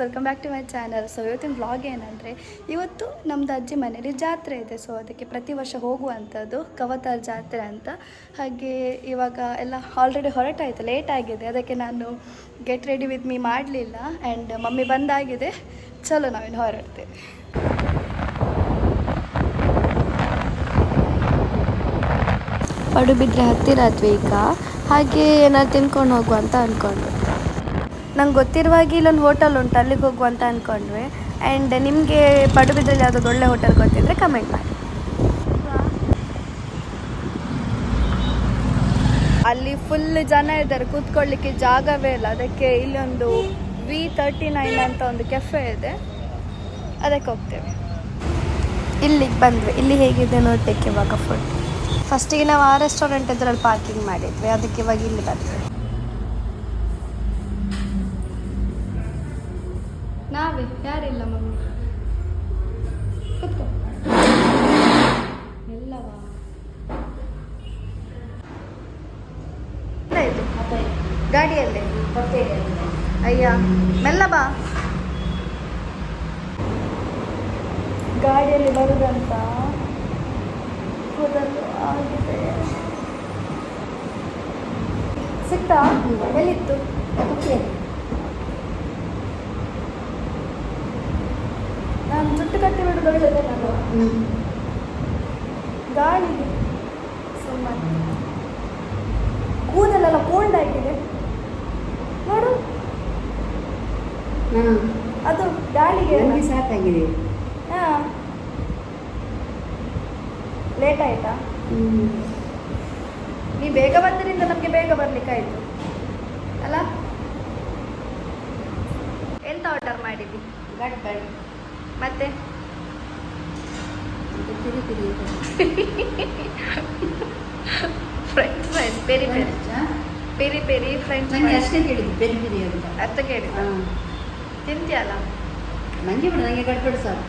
Welcome back to my channel. So ಇವತ್ತಿನ vlog ಏನಂದರೆ, ಇವತ್ತು ನಮ್ಮದು ಅಜ್ಜಿ ಮನೇಲಿ ಜಾತ್ರೆ ಇದೆ. ಸೊ ಅದಕ್ಕೆ ಪ್ರತಿ ವರ್ಷ ಹೋಗುವಂಥದ್ದು ಕವತಾರ್ ಜಾತ್ರೆ ಅಂತ. ಹಾಗೆ ಇವಾಗ ಎಲ್ಲ ಆಲ್ರೆಡಿ ಹೊರಟಾಯಿತು, ಲೇಟ್ ಆಗಿದೆ, ಅದಕ್ಕೆ ನಾನು ಗೆಟ್ ರೆಡಿ ವಿತ್ ಮೀ ಮಾಡಲಿಲ್ಲ. ಆ್ಯಂಡ್ ಮಮ್ಮಿ ಬಂದಾಗಿದೆ, ಚಲೋ ನಾವಿನ್ನು ಹೊರಡ್ತೇವೆ. ಪಡುಬಿದ್ರೆ ಹತ್ತಿರ ಆದ್ವಿ ಈಗ, ಹಾಗೆ ಏನಾದ್ರು ತಿನ್ಕೊಂಡು ಹೋಗುವ ಅಂತ ಅಂದ್ಕೊಂಡ್ವಿ. ನಂಗೆ ಗೊತ್ತಿರುವಾಗ ಇಲ್ಲೊಂದು ಹೋಟೆಲ್ ಉಂಟು, ಅಲ್ಲಿಗೆ ಹೋಗುವ ಅಂತ ಅಂದ್ಕೊಂಡ್ವಿ. ಆ್ಯಂಡ್ ನಿಮಗೆ ಪಡುಬಿದ್ರಲ್ಲಿ ಯಾವುದಾದ್ರು ಒಳ್ಳೆ ಹೋಟೆಲ್ ಗೊತ್ತಿದ್ದರೆ ಕಮೆಂಟ್ ಮಾಡಿ. ಅಲ್ಲಿ ಫುಲ್ ಜನ ಇದ್ದಾರೆ, ಕೂತ್ಕೊಳ್ಳಿಕ್ಕೆ ಜಾಗವೇ ಇಲ್ಲ. ಅದಕ್ಕೆ ಇಲ್ಲೊಂದು V39 ಅಂತ ಒಂದು ಕೆಫೆ ಇದೆ, ಅದಕ್ಕೆ ಹೋಗ್ತೇವೆ. ಇಲ್ಲಿಗೆ ಬಂದ್ವಿ, ಇಲ್ಲಿ ಹೇಗಿದೆ ನೋಡಲಿಕ್ಕೆ ಇವಾಗ ಫುಡ್. ಫಸ್ಟಿಗೆ ನಾವು ಆ ರೆಸ್ಟೋರೆಂಟ್ ಇದರಲ್ಲಿ ಪಾರ್ಕಿಂಗ್ ಮಾಡಿದ್ವಿ, ಅದಕ್ಕೆ ಇವಾಗ ಇಲ್ಲಿ ಬಂದ್ವಿ. ನಾವೇ ಯಾರಿಲ್ಲ ಮಮ್ಮಿ, ಕೂತ್ಕೊ. ಎಲ್ಲವಾ ಇದು ಗಾಡಿಯಲ್ಲೇ? ಅಯ್ಯ ಮೆಲ್ಲ ಬಾ. ಗಾಡಿಯಲ್ಲಿ ಬರುದಂತ ಕೂದಲು ಆಗಿದೆ. ಸಿಕ್ತಾ? ಎಲ್ಲಿತ್ತು? ನಾನು ಜುಟ್ಟು ಕಟ್ಟಿ ಬಿಡೋದು ಒಳ್ಳೆದೇ. ನಾನು ಗಾಳಿಗೆ ಸುಮ್ಮನೆ ಕೂದಲೆಲ್ಲ ಕೋಲ್ಡ್ ಆಗಿದೆ ನೋಡು. ಅದು ಗಾಳಿಗೆ ಸಾಕಾಗಿದೆ. ಹಾಂ, ಲೇಟ್ ಆಯ್ತಾ? ನೀ ಬೇಗ ಬಂದ್ರಿಂದ ನಮಗೆ ಬೇಗ ಬರ್ಲಿಕ್ಕಾಯ್ತು ಅಲ್ಲ. ಎಂತ ಆರ್ಡರ್ ಮಾಡಿದ್ದಿ? ಗಡ್ಬಡಿ ಮತ್ತೆ French fries, peri peri peri peri French fries ಅಷ್ಟೇ ಕೇಳಿದ್ದು. ಪೆರಿ ಪೆರಿ ಅಂತ ಅರ್ಥ ಕೇಳಿದ. ತಿಂತೀಯಲ್ಲ? ನನಗೆ ಬಿಡು, ನನಗೆ ಗಡ್ಬಡಿ ಸಾಕು.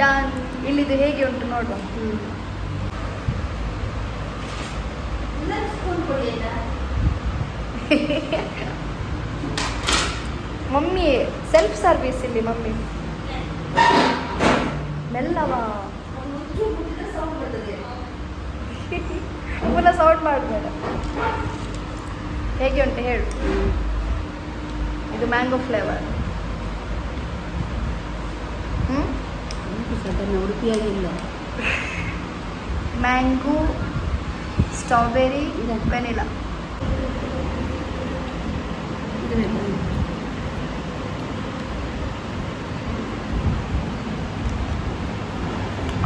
ಡಾನ್. ಇಲ್ಲಿದು ಹೇಗೆ ಉಂಟು ನೋಡುವ. ಮಮ್ಮಿ ಸೆಲ್ಫ್ ಸರ್ವಿಸ್ ಇಲ್ಲಿ. ಮಮ್ಮಿ ಮೆಲ್ಲವಾ, ಪುನಃ ಸೌಂಡ್ ಮಾಡಬೇಡ. ಹೇಗೆ ಉಂಟು ಹೇಳು. ಇದು ಮ್ಯಾಂಗೋ ಫ್ಲೇವರ್. ಉಡುಪಿಯಾಗಿಲ್ಲ. Mango, strawberry, vanilla.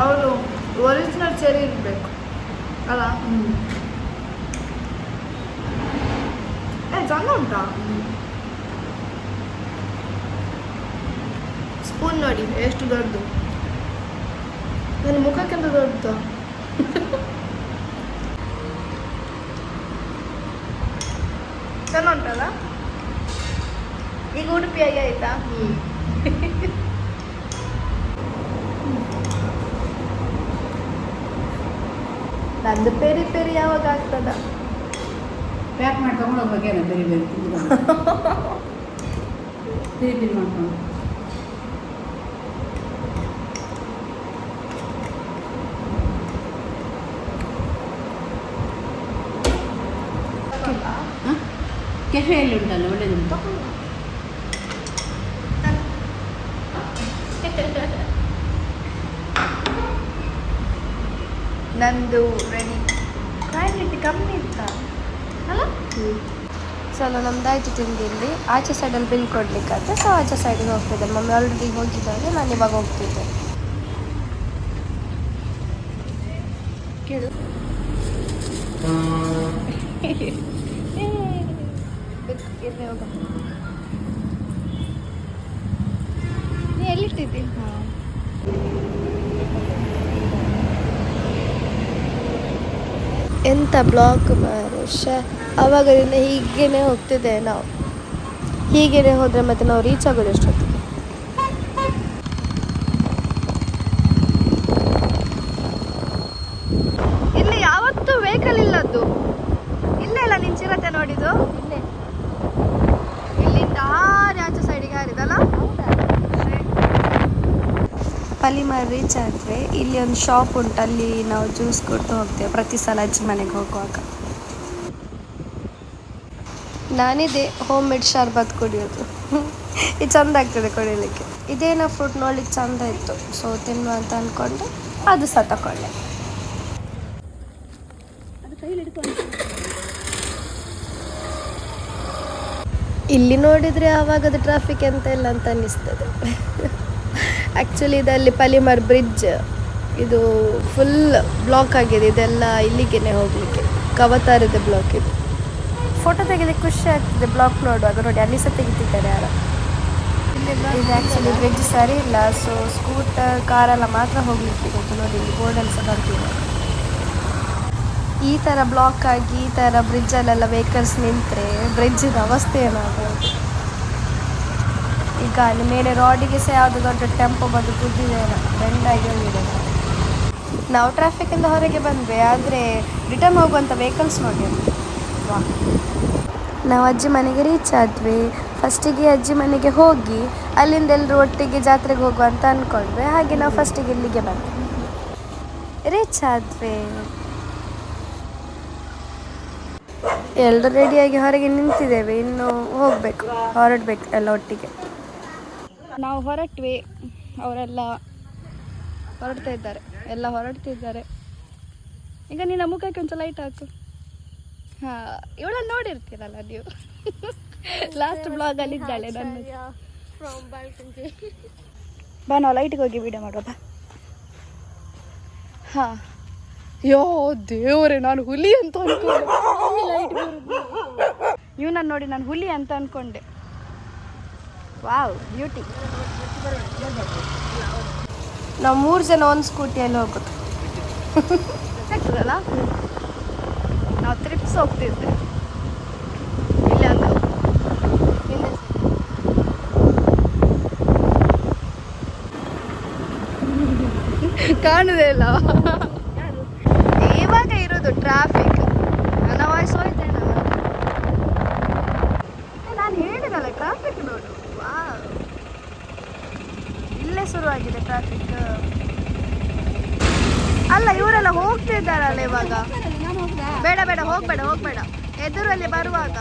ಅವರು ಒರಿಜಿನಲ್ ಚೆರಿ ಇರಬೇಕು ಅಲ್ಲ. ಚಂದ ಉಂಟಾ? ಸ್ಪೂನ್ ನೋಡಿ ಎಷ್ಟು ದೊಡ್ಡದು. ನನ್ನ ಮುಖಕ್ಕಿಂತ ದೊಡ್ಡದು. ಚೆಂದ ಉಂಟಲ್ಲ. ಈಗ ಉಡುಪಿಯಾಗಿ ಆಯ್ತಾ? ನಂದು ಪೆರಿ ಪೆರಿ ಯಾವಾಗ ಆಗ್ತದ? ಪ್ಯಾಕ್ ಮಾಡಿ ತಗೊಂಡು ಹೋಗ್ಬೇಕೇನ? ಬೇರೆ ಬೇರೆ ಪೆರಿ ಪೆರಿ ಮಾಡ್ಕೊಂಡು ಕೆಫೆಯಲ್ಲಿ ಉಂಟಲ್ಲ, ಒಳ್ಳೇದುಂಟು. ನಂದು ರೆಡಿ. ಕ್ವಾಂಟಿಟಿ ಕಮ್ಮಿ ಇತ್ತ ಅಲ್ಲ? ಚಲೋ, ನಮ್ದಾಯ್ತು ತಿಂದಿಲ್ಲಿ. ಆಚೆ ಸೈಡಲ್ಲಿ ಬಿಲ್ ಕೊಡ್ಲಿಕ್ಕಾದ್ರೆ ಸೊ ಆಚೆ ಸೈಡಿಗೆ ಹೋಗ್ತಿದ್ದೆ. ಮಮ್ಮಿ ಆಲ್ರೆಡಿ ಹೋಗಿದ್ದಾರೆ, ನಾನು ಇವಾಗ ಹೋಗ್ತಿದ್ದೆ. ಕೇಳು. ನೀ ಎಲ್ಲಿಟ್ಟಿದ್ದಿ? ಹಾಂ, ಎಂಥ ಬ್ಲಾಕ್ ಮಾರುಷ. ಆವಾಗದಿಂದ ಹೀಗೇನೆ ಹೋಗ್ತಿದ್ದೆ ನಾವು. ಹೀಗೇನೆ ಹೋದರೆ ಮತ್ತೆ ನಾವು ರೀಚ್ ಆಗೋದು ಎಷ್ಟೊತ್ತಿಗೆ? ಇಲ್ಲಿ ಯಾವತ್ತೂ ವೆಹಿಕಲ್ ಇಲ್ಲದ್ದು. ಇಲ್ಲೇ ಇಲ್ಲ ನಿನ್ ಚಿರತೆ ನೋಡಿದ್ದು. ಇಲ್ಲೇ ಇಲ್ಲಿಂದ ಆಚೆ ಸೈಡಿಗೆ ಹಾರಿದಲ್ಲ. ಪಲಿಮರ್ ರೀಚ್ ಆದ್ವಿ. ಇಲ್ಲಿ ಒಂದು ಶಾಪ್ ಉಂಟು, ಅಲ್ಲಿ ನಾವು ಜ್ಯೂಸ್ ಕೊಡ್ತಾ ಹೋಗ್ತೇವೆ ಪ್ರತಿ ಸಲ ಅಜ್ಜಿ ಮನೆಗೆ ಹೋಗುವಾಗ. ನಾನಿದೆ ಹೋಮ್ ಮೇಡ್ ಶರ್ಬತ್ ಕುಡಿಯೋದು. ಇದು ಚಂದ ಆಗ್ತದೆ ಕುಡಿಯಲಿಕ್ಕೆ. ಇದೇನೋ ಫ್ರೂಟ್ ನೋಡ್ಲಿಕ್ಕೆ ಚಂದ ಇತ್ತು, ಸೊ ತಿನ್ನುವ ಅಂತ ಅಂದ್ಕೊಂಡು ಅದು ಸಹ ತಗೊಂಡೆ. ಇಲ್ಲಿ ನೋಡಿದರೆ ಆವಾಗದ ಟ್ರಾಫಿಕ್ ಎಂತ ಇಲ್ಲ ಅಂತ ಅನ್ನಿಸ್ತದೆ. ಆ್ಯಕ್ಚುಲಿ ಇದರಲ್ಲಿ ಪಲಿಮರ್ ಬ್ರಿಡ್ಜ್ ಇದು ಫುಲ್ ಬ್ಲಾಕ್ ಆಗಿದೆ. ಇದೆಲ್ಲ ಇಲ್ಲಿಗೆ ಹೋಗಲಿಕ್ಕೆ ಕವತಾರದ ಬ್ಲಾಕ್ ಇದು. ಫೋಟೋ ತೆಗೆಲಿಕ್ಕೆ ಖುಷಿ ಆಗ್ತದೆ ಬ್ಲಾಕ್ ನೋಡುವಾಗ. ನೋಡಿ ಅಲ್ಲಿ ಸಹ ತೆಗಿತಿದ್ದಾರೆ ಯಾರು. ಇದು ಆ್ಯಕ್ಚುಲಿ ಬ್ರಿಡ್ಜ್ ಸರಿ ಇಲ್ಲ, ಸೊ ಸ್ಕೂಟರ್ ಕಾರೆಲ್ಲ ಮಾತ್ರ ಹೋಗ್ಲಿಕ್ಕೆ ಗೊತ್ತು. ನೋಡಿ ಇಲ್ಲಿ ಬೋರ್ಡಲ್ಲಿ ಸಹ ಬರ್ತಿದೆ. ಈ ಥರ ಬ್ಲಾಕ್ ಆಗಿ ಈ ಥರ ಬ್ರಿಡ್ಜಲ್ಲೆಲ್ಲ ವೆಹಿಕಲ್ಸ್ ನಿಂತರೆ ಬ್ರಿಡ್ಜಿನ ಅವಸ್ಥೆ ಏನಾಗ್ಬೋದು. ಈಗ ಅಲ್ಲಿ ಮೇಲೆ ರೋಡಿಗೆ ಸಹ ಯಾವುದು ದೊಡ್ಡ ಟೆಂಪೋ ಬಂದು ಕುದ್ದಿದೆ, ಬೆಂಡಾಗಿ ಹೋಗಿದೆ. ನಾವು ಟ್ರಾಫಿಕಿಂದ ಹೊರಗೆ ಬಂದ್ವಿ, ಆದರೆ ರಿಟರ್ನ್ ಹೋಗುವಂಥ ವೆಹಿಕಲ್ಸ್ ನೋಡಿ. ವಾ, ನಾವು ಅಜ್ಜಿ ಮನೆಗೆ ರೀಚ್ ಆದ್ವಿ. ಫಸ್ಟಿಗೆ ಅಜ್ಜಿ ಮನೆಗೆ ಹೋಗಿ ಅಲ್ಲಿಂದ ಎಲ್ಲರೂ ಒಟ್ಟಿಗೆ ಜಾತ್ರೆಗೆ ಹೋಗುವ ಅಂತ ಅಂದ್ಕೊಂಡ್ವಿ. ಹಾಗೆ ನಾವು ಫಸ್ಟಿಗೆ ಇಲ್ಲಿಗೆ ಬಂದ್ವಿ, ರೀಚ್ ಆದ್ವಿ. ಎಲ್ಲರೂ ರೆಡಿಯಾಗಿ ಹೊರಗೆ ನಿಂತಿದ್ದೇವೆ, ಇನ್ನು ಹೊರಡಬೇಕು ಎಲ್ಲ ಒಟ್ಟಿಗೆ. ನಾವು ಹೊರಟ್ವಿ, ಅವರೆಲ್ಲ ಹೊರಡ್ತಾ ಇದ್ದಾರೆ, ಎಲ್ಲ ಹೊರಡ್ತಿದ್ದಾರೆ. ಈಗ ನಿನ್ನ ಮುಖಕ್ಕೆ ಒಂದು ಲೈಟ್ ಹಾಕು. ಹಾಂ, ಇವಳನ್ನು ನೋಡಿರ್ತೀರಲ್ಲ ನೀವು, ಲಾಸ್ಟ್ ಬ್ಲಾಗಲ್ಲಿ ಇದ್ದಾಳೆ ನನ್ನ. ಬಾ ನಾವು ಲೈಟಿಗೆ ಹೋಗಿ ವಿಡಿಯೋ ಮಾಡುವ ಬಾ. ಹಾಂ, ಯೋ ದೇವರೇ, ನಾನು ಹುಲಿ ಅಂತ ಅಂದ್ಕೊಂಡೆ. ಇವನನ್ನು ನೋಡಿ ನಾನು ಹುಲಿ ಅಂತ ಅಂದ್ಕೊಂಡೆ. Wow, beauty. ನಾವು 3 ಜನ ಒಂದು ಸ್ಕೂಟಿಯಲ್ಲಿ ಹೋಗೋದು ಆಗ್ತದಲ್ಲ. ನಾವು ಟ್ರಿಪ್ಸ್ ಹೋಗ್ತಿದ್ದೆ ಇಲ್ಲ ಅಂತ ಕಾಣುದೇ ಇಲ್ಲ. ಇವಾಗ ಇರೋದು ಟ್ರಾಫಿಕ್. ನನ್ನ ವಾಯ್ಸ್ ಹೋಯ್ತೇನೆ. ನಾನು ಹೇಳಿದಲ್ಲ ಟ್ರಾಫಿಕ್ ನೋಡು. ವಾವ್, ಇಲ್ಲೇ ಶುರುವಾಗಿದೆ ಟ್ರಾಫಿಕ್. ಅಲ್ಲ, ಇವರೆಲ್ಲ ಹೋಗ್ತಿದ್ದಾರಲ್ಲ ಇವಾಗ. ಬೇಡ ಬೇಡ, ಹೋಗ್ಬೇಡ. ಎದುರಲ್ಲಿ ಬರುವಾಗ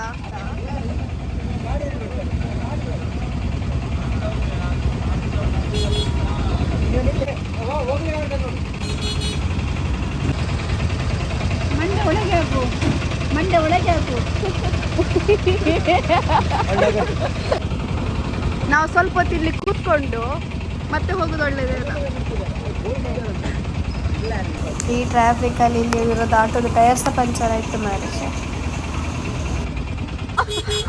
ಮಂಡೆ ಒಳಗೆ ಹಾಕು. ನಾವು ಸ್ವಲ್ಪ ಹೊತ್ತು ಇಲ್ಲಿ ಕೂತ್ಕೊಂಡು ಮತ್ತೆ ಹೋಗೋದು ಒಳ್ಳೇದೇನ. ಈ ಟ್ರಾಫಿಕಲ್ಲಿ ಇಲ್ಲಿ ಇರೋದು ಆಟೋದ ಟೈರ್ ಸಹ ಪಂಚರ್ ಆಯ್ತು ಮಾರೆ.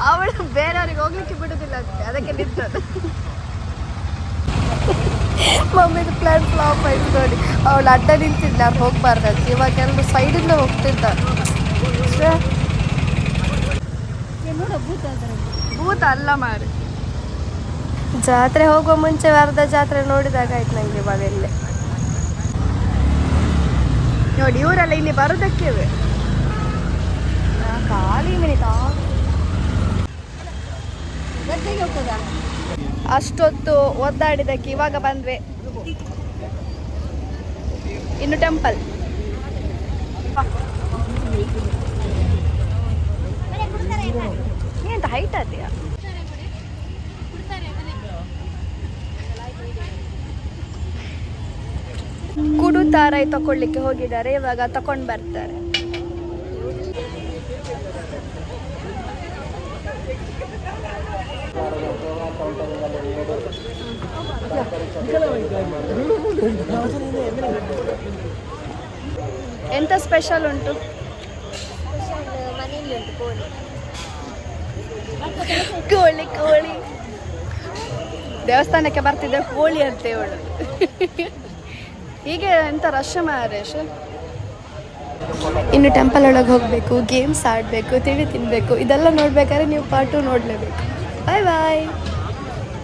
ಅವಳು ಬೇರೆಯವ್ರಿಗೆ ಹೋಗ್ಲಿಕ್ಕೆ ಬಿಡುದಿಲ್ಲ ಅಂತೆ, ಅದಕ್ಕೆ ನಿಂತದ್ದು. ಮಮ್ಮಿದು ಪ್ಲಾನ್ ಫ್ಲಾಪ್ ಆಯ್ತು ನೋಡಿ. ಅವಳು ಅಡ್ಡ ನಿಂತಿದ್ಲ, ಅವ್ರು ಹೋಗ್ಬಾರ್ದಂತ. ಇವಾಗ ಎಲ್ಲರೂ ಸೈಡಿಂದ ಹೋಗ್ತಿದ್ದಾರೆ. ಭೂತ ಅಲ್ಲ ಮಾರೆ. ಜಾತ್ರೆ ಹೋಗುವ ಮುಂಚೆ ಅರ್ಧ ಜಾತ್ರೆ ನೋಡಿದಾಗ ಆಯ್ತು ನಂಗೆ ಇವಾಗ. ಇಲ್ಲೇ ನೋಡಿ, ಇವರೆಲ್ಲ ಇಲ್ಲಿ ಬರೋದಕ್ಕೆ ಖಾಲಿ ಮಿನಿಟಾ ಅಷ್ಟೊತ್ತು ಒದ್ದಾಡಿದಕ್ಕೆ ಇವಾಗ ಬಂದ್ವಿ. ಇನ್ನು ಟೆಂಪಲ್. ನೀ ಎಂತ ಹೈಟ್ ಆದ್ಯಾ? ಕುಡು ತಾರಾಯಿ ತಕೊಳ್ಳಿಕ್ಕೆ ಹೋಗಿದ್ದಾರೆ, ಇವಾಗ ತಕೊಂಡು ಬರ್ತಾರೆ. ಎಂತ ಸ್ಪೆಷಲ್ ಉಂಟು? ಕೋಳಿ ದೇವಸ್ಥಾನಕ್ಕೆ ಬರ್ತಿದ್ದೆ, ಕೋಳಿ ಅಂತ ಇವಳು. ಹೀಗೆ ಎಂತ ರಶ್ ಮಾರೇಶ್. ಇನ್ನು ಟೆಂಪಲ್ ಒಳಗೆ ಹೋಗಬೇಕು, ಗೇಮ್ಸ್ ಆಡಬೇಕು, ತಿಂಡಿ ತಿನ್ನಬೇಕು. ಇದೆಲ್ಲ ನೋಡ್ಬೇಕಾದ್ರೆ ನೀವು ಪಾರ್ಟ್ 2 ನೋಡಲೇಬೇಕು. ಬಾಯ್ ಬಾಯ್.